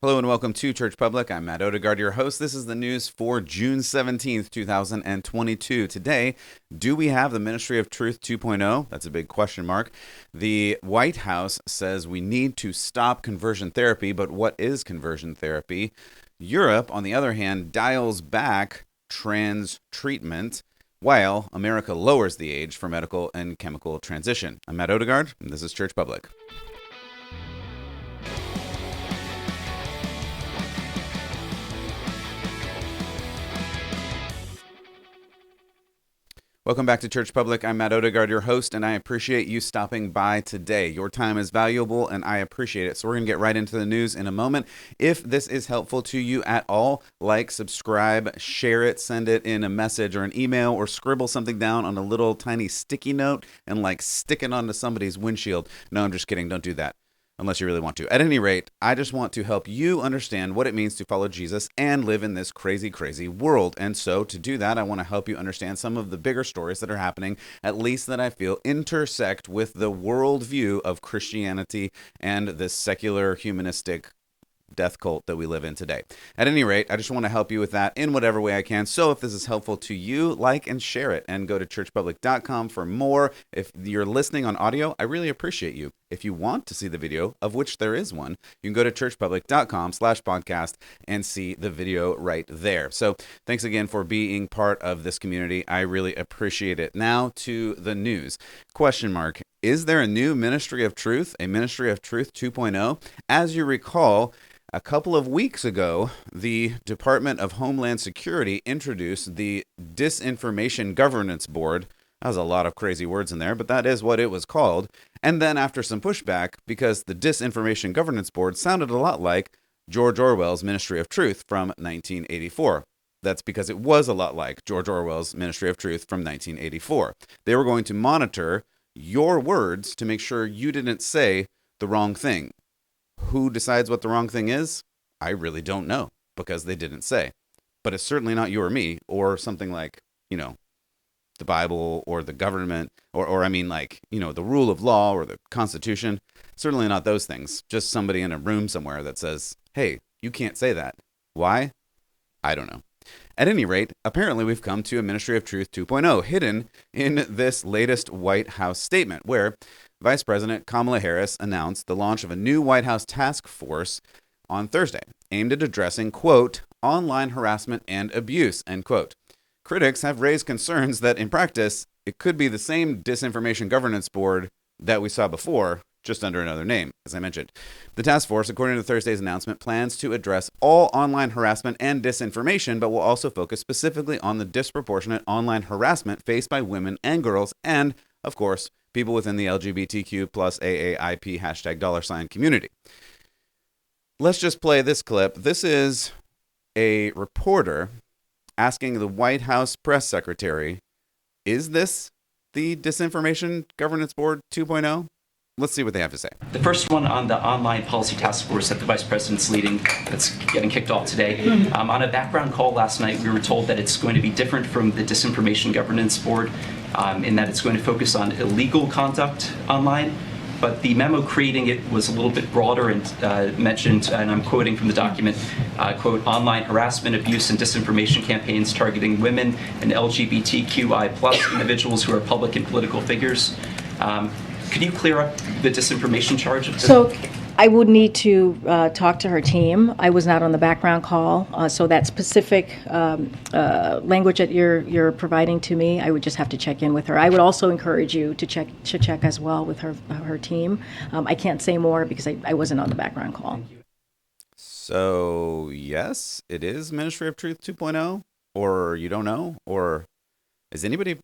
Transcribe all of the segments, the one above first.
Hello and welcome to Church Public. I'm Matt Odegaard, your host. This is the news for June 17th, 2022. Today, do we have the Ministry of Truth 2.0? That's a big question mark. The White House says we need to stop conversion therapy, but what is conversion therapy? Europe, on the other hand, dials back trans treatment, while America lowers the age for medical and chemical transition. I'm Matt Odegaard, and this is Church Public. Welcome back to Church Public. I'm Matt Odegaard, your host, and I appreciate you stopping by today. Your time is valuable, and I appreciate it. So we're going to get right into the news in a moment. If this is helpful to you at all, like, subscribe, share it, send it in a message or an email, or scribble something down on a little tiny sticky note and stick it onto somebody's windshield. No, I'm just kidding. Don't do that. Unless you really want to. At any rate, I just want to help you understand what it means to follow Jesus and live in this crazy, crazy world. And so to do that, I want to help you understand some of the bigger stories that are happening, at least that I feel intersect with the worldview of Christianity and this secular humanistic death cult that we live in today. At any rate, I just want to help you with that in whatever way I can. So if this is helpful to you, like and share it, and go to churchpublic.com for more. If you're listening on audio, I really appreciate you. If you want to see the video, of which there is one, you can go to churchpublic.com/podcast and see the video right there. So thanks again for being part of this community. I really appreciate it. Now to the news. Question mark. Is there a new Ministry of Truth, a Ministry of Truth 2.0? As you recall, a couple of weeks ago, the Department of Homeland Security introduced the Disinformation Governance Board. That was a lot of crazy words in there, but that is what it was called. And then after some pushback, because the Disinformation Governance Board sounded a lot like George Orwell's Ministry of Truth from 1984. That's because it was a lot like George Orwell's Ministry of Truth from 1984. They were going to monitor your words to make sure you didn't say the wrong thing. Who decides what the wrong thing is? I really don't know, because they didn't say. But it's certainly not you or me, or something like, the Bible or the government, or the rule of law or the Constitution. Certainly not those things. Just somebody in a room somewhere that says, hey, you can't say that. Why? I don't know. At any rate, apparently we've come to a Ministry of Truth 2.0 hidden in this latest White House statement, where Vice President Kamala Harris announced the launch of a new White House task force on Thursday, aimed at addressing, quote, online harassment and abuse, end quote. Critics have raised concerns that, in practice, it could be the same Disinformation Governance Board that we saw before, just under another name, as I mentioned. The task force, according to Thursday's announcement, plans to address all online harassment and disinformation, but will also focus specifically on the disproportionate online harassment faced by women and girls and, of course, people within the LGBTQ plus AAIP #$ community. Let's just play this clip. This is a reporter asking the White House press secretary, is this the Disinformation Governance Board 2.0? Let's see what they have to say. The first one on the online policy task force that the Vice President's leading, that's getting kicked off today. On a background call last night, we were told that it's going to be different from the Disinformation Governance Board in that it's going to focus on illegal conduct online. But the memo creating it was a little bit broader and mentioned, and I'm quoting from the document, quote, online harassment, abuse, and disinformation campaigns targeting women and LGBTQI plus individuals who are public and political figures. Could you clear up the disinformation charge? So I would need to talk to her team. I was not on the background call, so that specific language that you're providing to me, I would just have to check in with her. I would also encourage you to check as well with her team. I can't say more because I wasn't on the background call. So yes, it is Ministry of Truth 2.0, or you don't know, or is anybody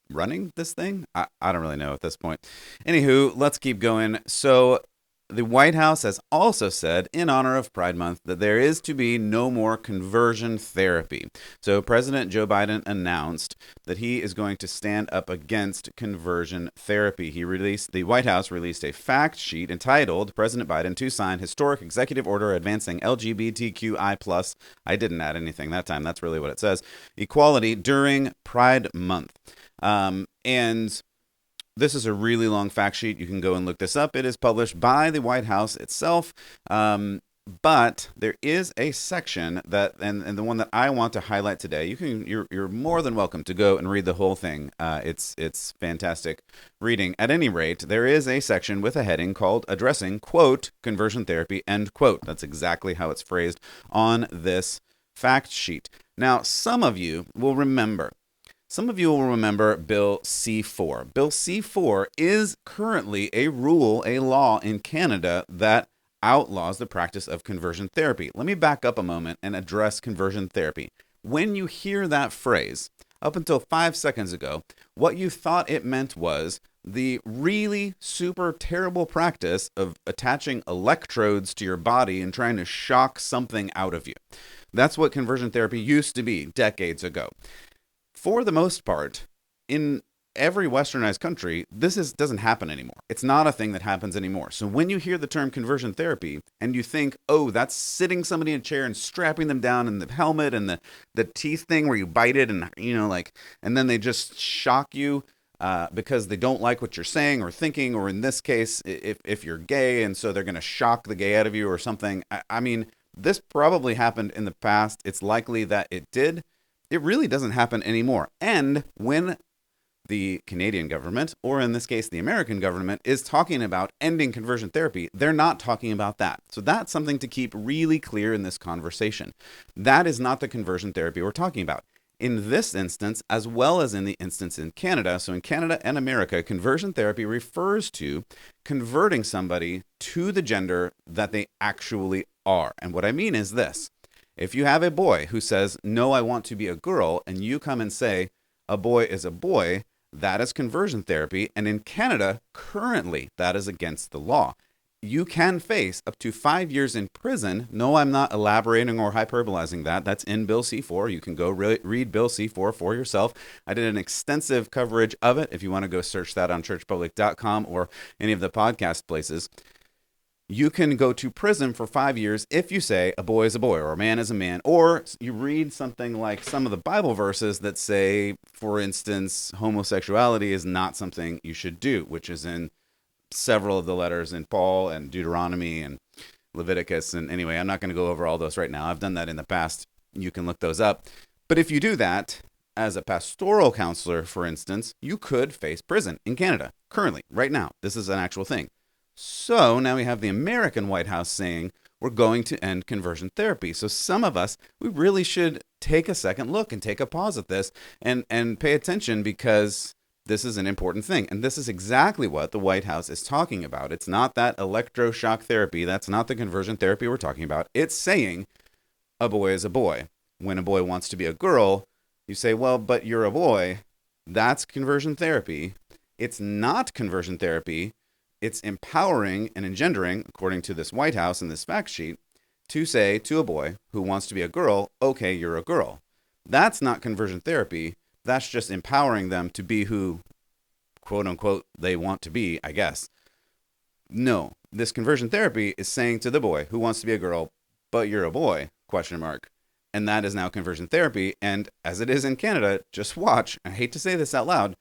running this thing? I don't really know at this point. Anywho, let's keep going. So the White House has also said, in honor of Pride Month, that there is to be no more conversion therapy. So President Joe Biden announced that he is going to stand up against conversion therapy. The White House released a fact sheet entitled President Biden to sign historic executive order advancing LGBTQI+. I didn't add anything that time. That's really what it says. Equality during Pride Month. And this is a really long fact sheet. You can go and look this up. It is published by the White House itself. But there is a section that, and the one that I want to highlight today. You're more than welcome to go and read the whole thing. It's fantastic reading. At any rate, there is a section with a heading called "Addressing quote Conversion Therapy," end quote. That's exactly how it's phrased on this fact sheet. Now, some of you will remember Bill C-4. Bill C-4 is currently a law in Canada that outlaws the practice of conversion therapy. Let me back up a moment and address conversion therapy. When you hear that phrase, up until 5 seconds ago, what you thought it meant was the really super terrible practice of attaching electrodes to your body and trying to shock something out of you. That's what conversion therapy used to be decades ago. For the most part, in every westernized country, doesn't happen anymore. It's not a thing that happens anymore. So when you hear the term conversion therapy and you think, oh, that's sitting somebody in a chair and strapping them down in the helmet and the teeth thing where you bite it and, and then they just shock you because they don't like what you're saying or thinking, or in this case, if you're gay, and so they're going to shock the gay out of you or something. I mean, this probably happened in the past. It's likely that it did. It really doesn't happen anymore. And when the Canadian government, or in this case, the American government, is talking about ending conversion therapy, they're not talking about that. So that's something to keep really clear in this conversation. That is not the conversion therapy we're talking about. In this instance, as well as in the instance in Canada, so in Canada and America, conversion therapy refers to converting somebody to the gender that they actually are. And what I mean is this. If you have a boy who says, no, I want to be a girl, and you come and say, a boy is a boy, that is conversion therapy. And in Canada, currently, that is against the law. You can face up to 5 years in prison. No, I'm not elaborating or hyperbolizing that. That's in Bill C-4. You can go read Bill C-4 for yourself. I did an extensive coverage of it. If you want to go search that on churchpublic.com or any of the podcast places. You can go to prison for 5 years if you say a boy is a boy or a man is a man, or you read something like some of the Bible verses that say, for instance, homosexuality is not something you should do, which is in several of the letters in Paul and Deuteronomy and Leviticus. And anyway, I'm not going to go over all those right now. I've done that in the past. You can look those up. But if you do that as a pastoral counselor, for instance, you could face prison in Canada currently, right now. This is an actual thing. So now we have the American White House saying we're going to end conversion therapy. So some of us, we really should take a second look and take a pause at this and pay attention, because this is an important thing. And this is exactly what the White House is talking about. It's not that electroshock therapy. That's not the conversion therapy we're talking about. It's saying a boy is a boy. When a boy wants to be a girl, you say, well, but you're a boy. That's conversion therapy. It's not conversion therapy. It's empowering and engendering, according to this White House and this fact sheet, to say to a boy who wants to be a girl, okay, you're a girl. That's not conversion therapy. That's just empowering them to be who, quote unquote, they want to be, I guess. No, this conversion therapy is saying to the boy who wants to be a girl, but you're a boy, question mark. And that is now conversion therapy. And as it is in Canada, just watch, I hate to say this out loud,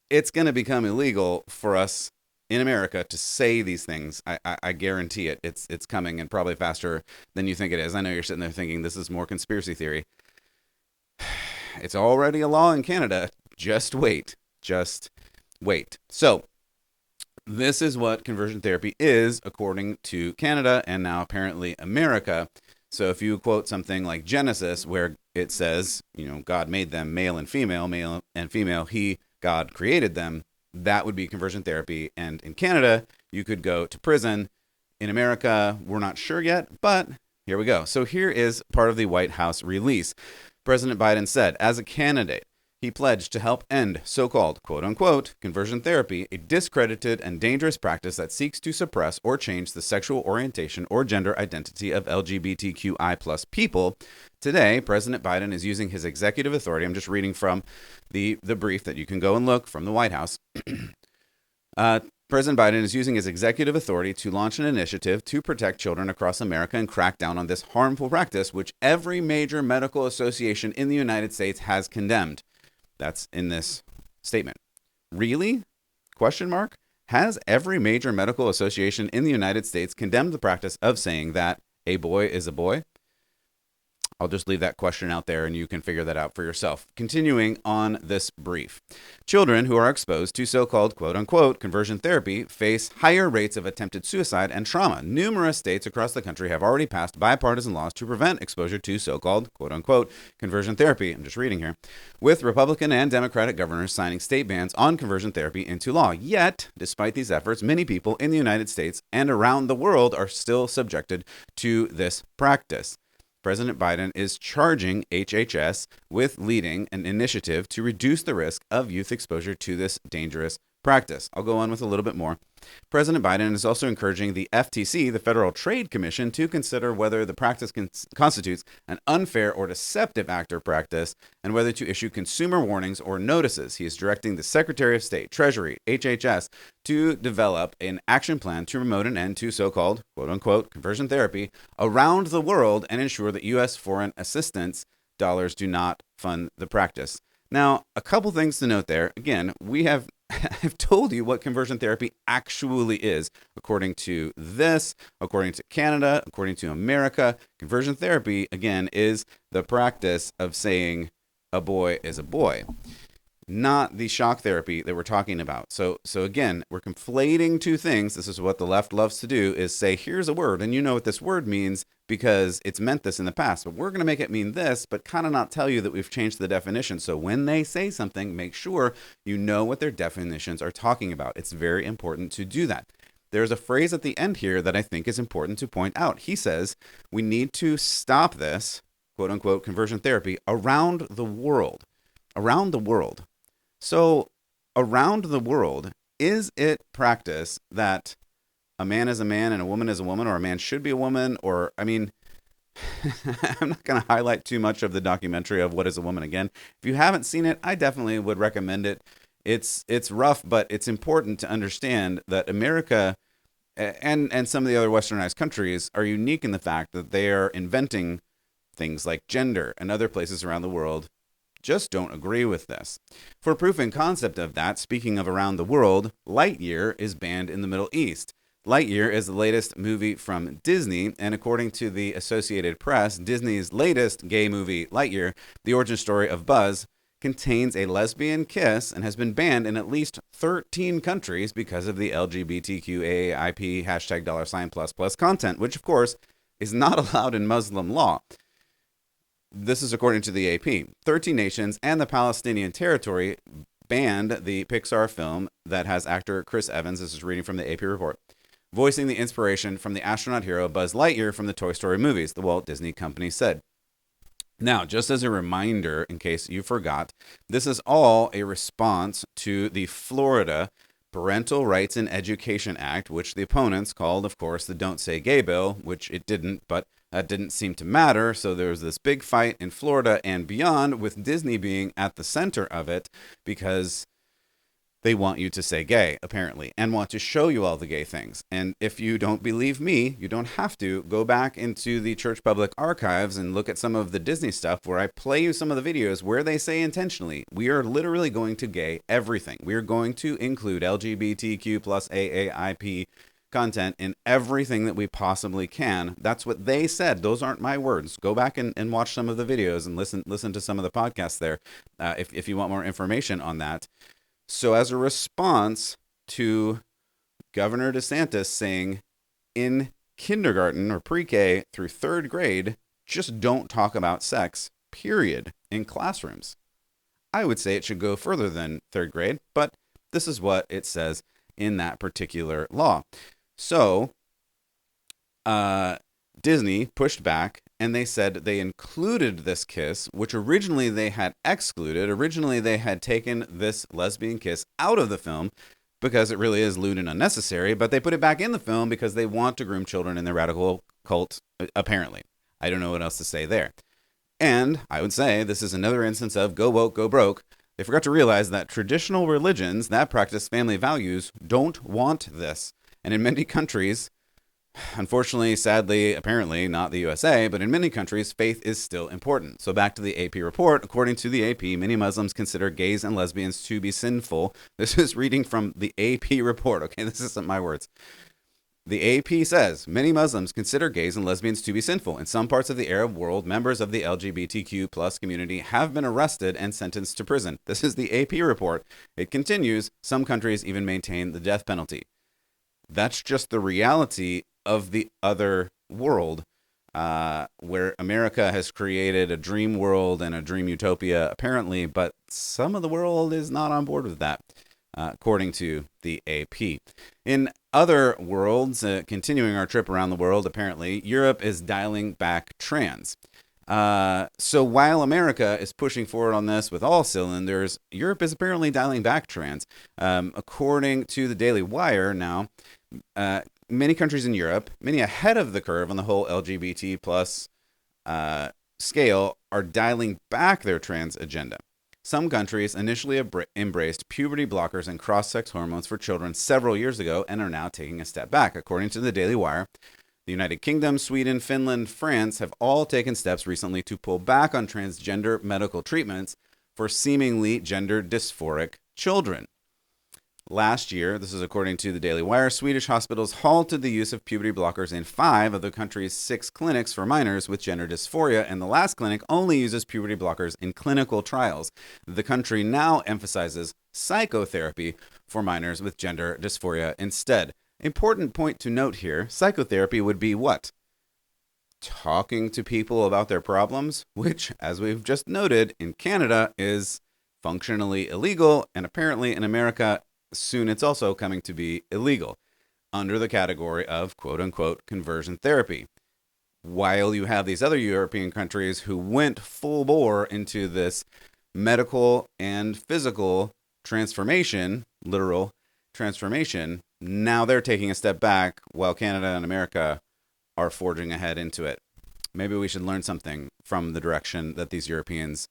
it's going to become illegal for us in America to say these things. I guarantee it. It's coming, and probably faster than you think it is. I know you're sitting there thinking this is more conspiracy theory. It's already a law in Canada. Just wait. Just wait. So this is what conversion therapy is according to Canada and now apparently America. So if you quote something like Genesis, where it says, God made them male and female, God created them, that would be conversion therapy. And in Canada, you could go to prison. In America, we're not sure yet, but here we go. So here is part of the White House release. President Biden said, as a candidate, he pledged to help end so-called, quote-unquote, conversion therapy, a discredited and dangerous practice that seeks to suppress or change the sexual orientation or gender identity of LGBTQI plus people. Today, President Biden is using his executive authority. I'm just reading from the brief that you can go and look from the White House. President Biden is using his executive authority to launch an initiative to protect children across America and crack down on this harmful practice, which every major medical association in the United States has condemned. That's in this statement. Really? Question mark. has every major medical association in the United States condemned the practice of saying that a boy is a boy? I'll just leave that question out there and you can figure that out for yourself. Continuing on this brief. Children who are exposed to so-called quote-unquote conversion therapy face higher rates of attempted suicide and trauma. Numerous states across the country have already passed bipartisan laws to prevent exposure to so-called quote-unquote conversion therapy. I'm just reading here. With Republican and Democratic governors signing state bans on conversion therapy into law. Yet, despite these efforts, many people in the United States and around the world are still subjected to this practice. President Biden is charging HHS with leading an initiative to reduce the risk of youth exposure to this dangerous practice. I'll go on with a little bit more. President Biden is also encouraging the FTC, the Federal Trade Commission, to consider whether the practice constitutes an unfair or deceptive act or practice and whether to issue consumer warnings or notices. He is directing the Secretary of State, Treasury, HHS, to develop an action plan to promote an end to so-called quote-unquote conversion therapy around the world and ensure that U.S. foreign assistance dollars do not fund the practice. Now, a couple things to note there. Again, I've told you what conversion therapy actually is. According to this, according to Canada, according to America, conversion therapy, again, is the practice of saying a boy is a boy, not the shock therapy that we're talking about. So again, we're conflating two things. This is what the left loves to do, is say, here's a word, and you know what this word means because it's meant this in the past, but we're going to make it mean this, but kind of not tell you that we've changed the definition. So when they say something, make sure you know what their definitions are talking about. It's very important to do that. There's a phrase at the end here that I think is important to point out. He says, we need to stop this, quote unquote, conversion therapy around the world. Around the world. So around the world, is it practice that a man is a man and a woman is a woman, or a man should be a woman? Or, I mean, I'm not going to highlight too much of the documentary of What is a Woman again. If you haven't seen it, I definitely would recommend it. It's rough, but it's important to understand that America and some of the other westernized countries are unique in the fact that they are inventing things like gender, and other places around the world just don't agree with this. For proof and concept of that, speaking of around the world, Lightyear is banned in the Middle East. Lightyear is the latest movie from Disney, and according to the Associated Press, Disney's latest gay movie, Lightyear, the origin story of Buzz, contains a lesbian kiss and has been banned in at least 13 countries because of the LGBTQAAIP #+ content, which of course is not allowed in Muslim law. This is according to the AP. 13 nations and the Palestinian territory banned the Pixar film that has actor Chris Evans, this is reading from the AP report, voicing the inspiration from the astronaut hero Buzz Lightyear from the Toy Story movies, the Walt Disney Company said. Now, just as a reminder, in case you forgot, this is all a response to the Florida Parental Rights in Education Act, which the opponents called, of course, the Don't Say Gay bill, which it didn't, but that didn't seem to matter. So there was this big fight in Florida and beyond, with Disney being at the center of it because they want you to say gay, apparently, and want to show you all the gay things. And if you don't believe me, you don't have to. Go back into the ChurchPublic archives and look at some of the Disney stuff where I play you some of the videos where they say intentionally, we are literally going to gay everything. We are going to include LGBTQ plus AAIP content in everything that we possibly can. That's what they said. Those aren't my words. Go back and watch some of the videos and listen to some of the podcasts there if you want more information on that. So as a response to Governor DeSantis saying in kindergarten or pre-K through third grade, just don't talk about sex, period, in classrooms. I would say it should go further than third grade, but this is what it says in that particular law. So Disney pushed back and they said they included this kiss, which originally they had excluded. Originally, they had taken this lesbian kiss out of the film because it really is lewd and unnecessary, but they put it back in the film because they want to groom children in their radical cult, apparently. I don't know what else to say there. And I would say this is another instance of go woke, go broke. They forgot to realize that traditional religions that practice family values don't want this. And in many countries, Unfortunately, sadly, apparently not the USA, but in many countries, faith is still important. So back to the AP report. According to the AP, many Muslims consider gays and lesbians to be sinful. This is reading from the AP report. Okay, this isn't my words. The AP says many Muslims consider gays and lesbians to be sinful. In some parts of the Arab world, members of the LGBTQ plus community have been arrested and sentenced to prison. This is the AP report. It continues, some countries even maintain the death penalty. That's just the reality of the other world, where America has created a dream world and a dream utopia, apparently, but some of the world is not on board with that, according to the AP. In other worlds, continuing our trip around the world, apparently, Europe is dialing back trans. So while America is pushing forward on this with all cylinders, Europe is apparently dialing back trans. According to the Daily Wire now, many countries in Europe, many ahead of the curve on the whole LGBT plus scale, are dialing back their trans agenda. Some countries initially embraced puberty blockers and cross-sex hormones for children several years ago and are now taking a step back. According to the Daily Wire, the United Kingdom, Sweden, Finland, France have all taken steps recently to pull back on transgender medical treatments for seemingly gender dysphoric children. Last year, this is according to the Daily Wire, Swedish hospitals halted the use of puberty blockers in 5 of the country's 6 clinics for minors with gender dysphoria, and the last clinic only uses puberty blockers in clinical trials. The country now emphasizes psychotherapy for minors with gender dysphoria instead. Important point to note here, psychotherapy would be what? Talking to people about their problems, which, as we've just noted, in Canada is functionally illegal, and apparently in America, soon it's also coming to be illegal under the category of quote-unquote conversion therapy. While you have these other European countries who went full bore into this medical and physical transformation, literal transformation, now they're taking a step back while Canada and America are forging ahead into it. Maybe we should learn something from the direction that these Europeans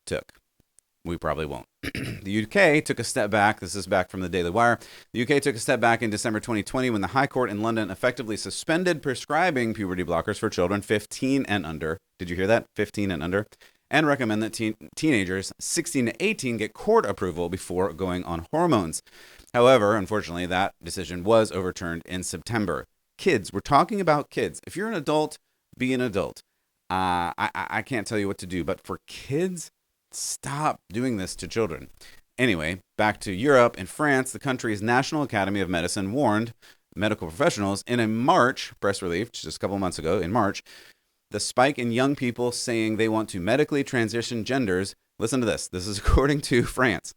took. We probably won't. The UK took a step back. This is back from the Daily Wire. The UK took a step back in December 2020 when the High Court in London effectively suspended prescribing puberty blockers for children 15 and under. Did you hear that? 15 and under. And recommend that teenagers 16 to 18 get court approval before going on hormones. However, unfortunately, that decision was overturned in September. Kids, we're talking about kids. If you're an adult, be an adult. I can't tell you what to do, but for kids, stop doing this to children. Anyway, back to Europe. In France, the country's National Academy of Medicine warned medical professionals in a March press release, just a couple months ago in March, the spike in young people saying they want to medically transition genders. Listen to this. This is according to France.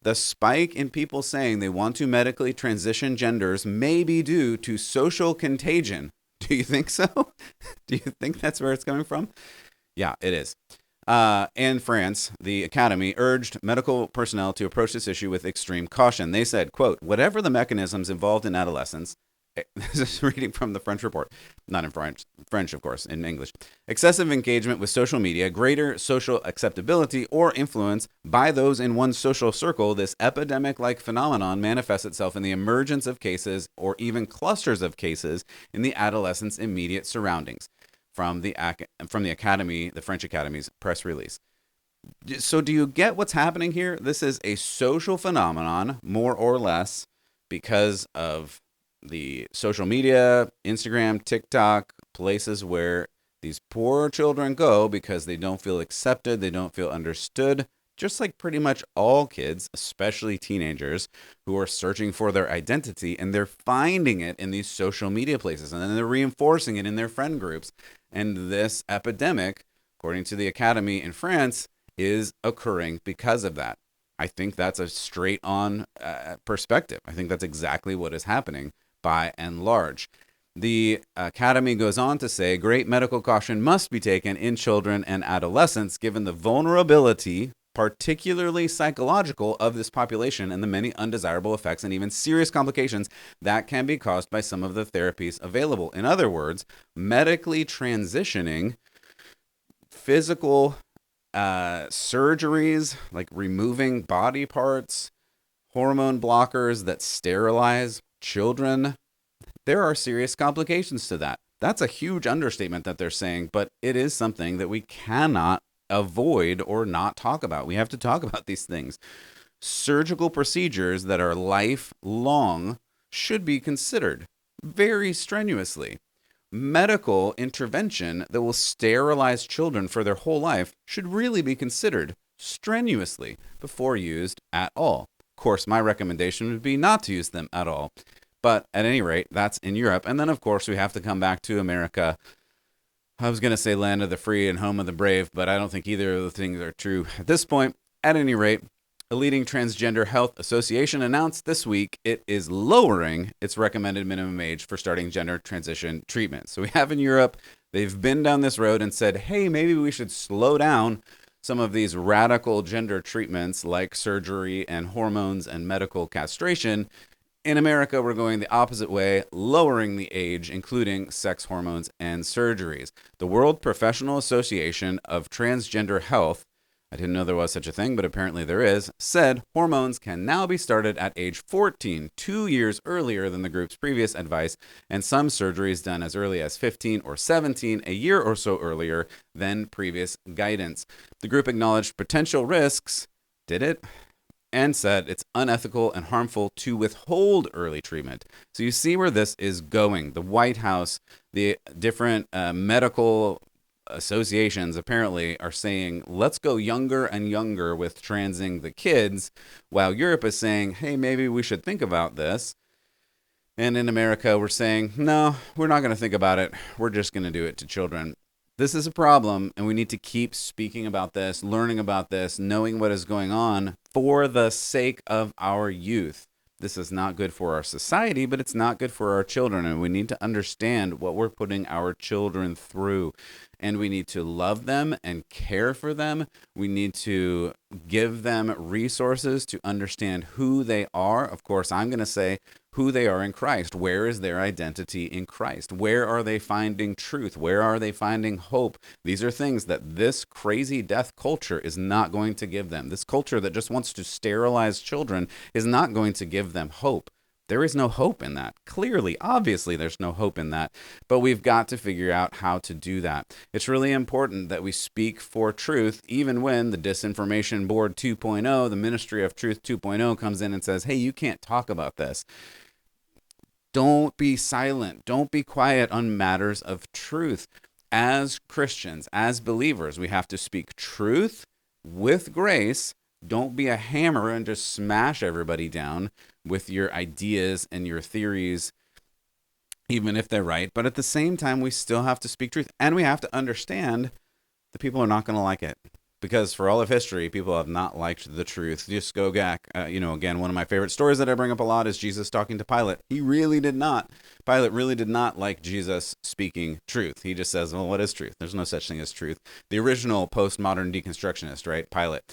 The spike in people saying they want to medically transition genders may be due to social contagion. Do you think so? Do you think that's where it's coming from? Yeah, it is. In France, the Academy urged medical personnel to approach this issue with extreme caution. They said, quote, whatever the mechanisms involved in adolescence, this is reading from the French report, not in French, of course, in English. Excessive engagement with social media, greater social acceptability or influence by those in one's social circle, this epidemic-like phenomenon manifests itself in the emergence of cases or even clusters of cases in the adolescent's immediate surroundings. From the Academy, the French Academy's press release. So do you get what's happening here? This is a social phenomenon, more or less, because of the social media, Instagram, TikTok, places where these poor children go because they don't feel accepted, they don't feel understood, just like pretty much all kids, especially teenagers, who are searching for their identity, and they're finding it in these social media places, and then they're reinforcing it in their friend groups. And this epidemic, according to the Academy in France, is occurring because of that. I think that's a straight-on perspective. I think that's exactly what is happening by and large. The Academy goes on to say, great medical caution must be taken in children and adolescents, given the vulnerability, particularly psychological, of this population and the many undesirable effects and even serious complications that can be caused by some of the therapies available. In other words, medically transitioning physical surgeries, like removing body parts, hormone blockers that sterilize children, there are serious complications to that. That's a huge understatement that they're saying, but it is something that we cannot avoid or not talk about. We have to talk about these things. Surgical procedures that are lifelong should be considered very strenuously. Medical intervention that will sterilize children for their whole life should really be considered strenuously before used at all. Of course, my recommendation would be not to use them at all. But at any rate, that's in Europe. And then, of course, we have to come back to America. I was going to say land of the free and home of the brave, but I don't think either of the things are true at this point. At any rate, a leading transgender health association announced this week it is lowering its recommended minimum age for starting gender transition treatment. So we have in Europe, they've been down this road and said, hey, maybe we should slow down some of these radical gender treatments like surgery and hormones and medical castration. In America, we're going the opposite way, lowering the age, including sex hormones and surgeries. The World Professional Association of Transgender Health, I didn't know there was such a thing, but apparently there is, said hormones can now be started at age 14, 2 years earlier than the group's previous advice, and some surgeries done as early as 15 or 17, a year or so earlier than previous guidance. The group acknowledged potential risks, did it? And said it's unethical and harmful to withhold early treatment. So you see where this is going. The White House, the different medical associations apparently are saying, let's go younger and younger with transing the kids, while Europe is saying, hey, maybe we should think about this. And in America, we're saying, no, we're not going to think about it. We're just going to do it to children. This is a problem, and we need to keep speaking about this, learning about this, knowing what is going on for the sake of our youth. This is not good for our society, but it's not good for our children, and we need to understand what we're putting our children through. And we need to love them and care for them. We need to give them resources to understand who they are. Of course, I'm going to say who they are in Christ. Where is their identity in Christ? Where are they finding truth? Where are they finding hope? These are things that this crazy death culture is not going to give them. This culture that just wants to sterilize children is not going to give them hope. There is no hope in that. Clearly, obviously, there's no hope in that. But we've got to figure out how to do that. It's really important that we speak for truth, even when the Disinformation Board 2.0, the Ministry of Truth 2.0, comes in and says, hey, you can't talk about this. Don't be silent. Don't be quiet on matters of truth. As Christians, as believers, we have to speak truth with grace. Don't be a hammer and just smash everybody down with your ideas and your theories, even if they're right. But at the same time, we still have to speak truth. And we have to understand that people are not going to like it. Because for all of history, people have not liked the truth. Just go back. Again, one of my favorite stories that I bring up a lot is Jesus talking to Pilate. Pilate really did not like Jesus speaking truth. He just says, well, what is truth? There's no such thing as truth. The original postmodern deconstructionist, right? Pilate.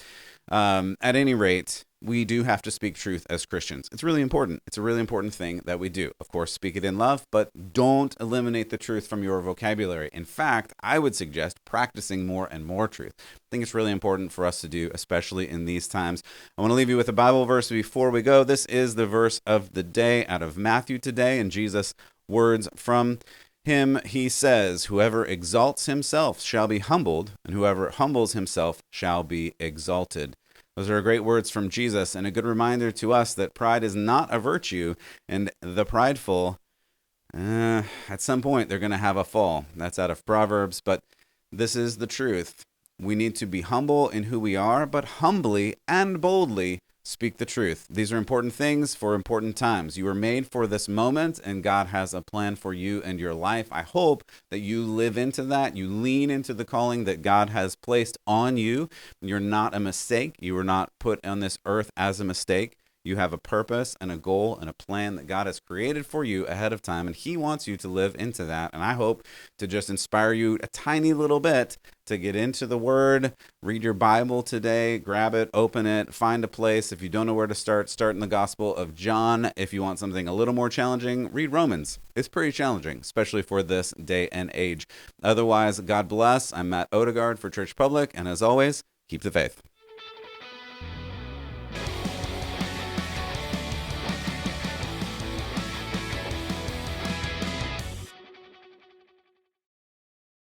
At any rate, we do have to speak truth as Christians. It's really important. It's a really important thing that we do. Of course, speak it in love, but don't eliminate the truth from your vocabulary. In fact, I would suggest practicing more and more truth. I think it's really important for us to do, especially in these times. I want to leave you with a Bible verse before we go. This is the verse of the day out of Matthew today, and Jesus' words from him. He says, whoever exalts himself shall be humbled, and whoever humbles himself shall be exalted. Those are great words from Jesus, and a good reminder to us that pride is not a virtue, and the prideful, at some point, they're going to have a fall. That's out of Proverbs, but this is the truth. We need to be humble in who we are, but humbly and boldly speak the truth. These are important things for important times. You were made for this moment, and God has a plan for you and your life. I hope that you live into that. You lean into the calling that God has placed on you. You're not a mistake. You were not put on this earth as a mistake. You have a purpose and a goal and a plan that God has created for you ahead of time, and He wants you to live into that. And I hope to just inspire you a tiny little bit to get into the Word, read your Bible today, grab it, open it, find a place. If you don't know where to start in the Gospel of John. If you want something a little more challenging, read Romans. It's pretty challenging, especially for this day and age. Otherwise, God bless. I'm Matt Odegaard for Church Public, and as always, keep the faith.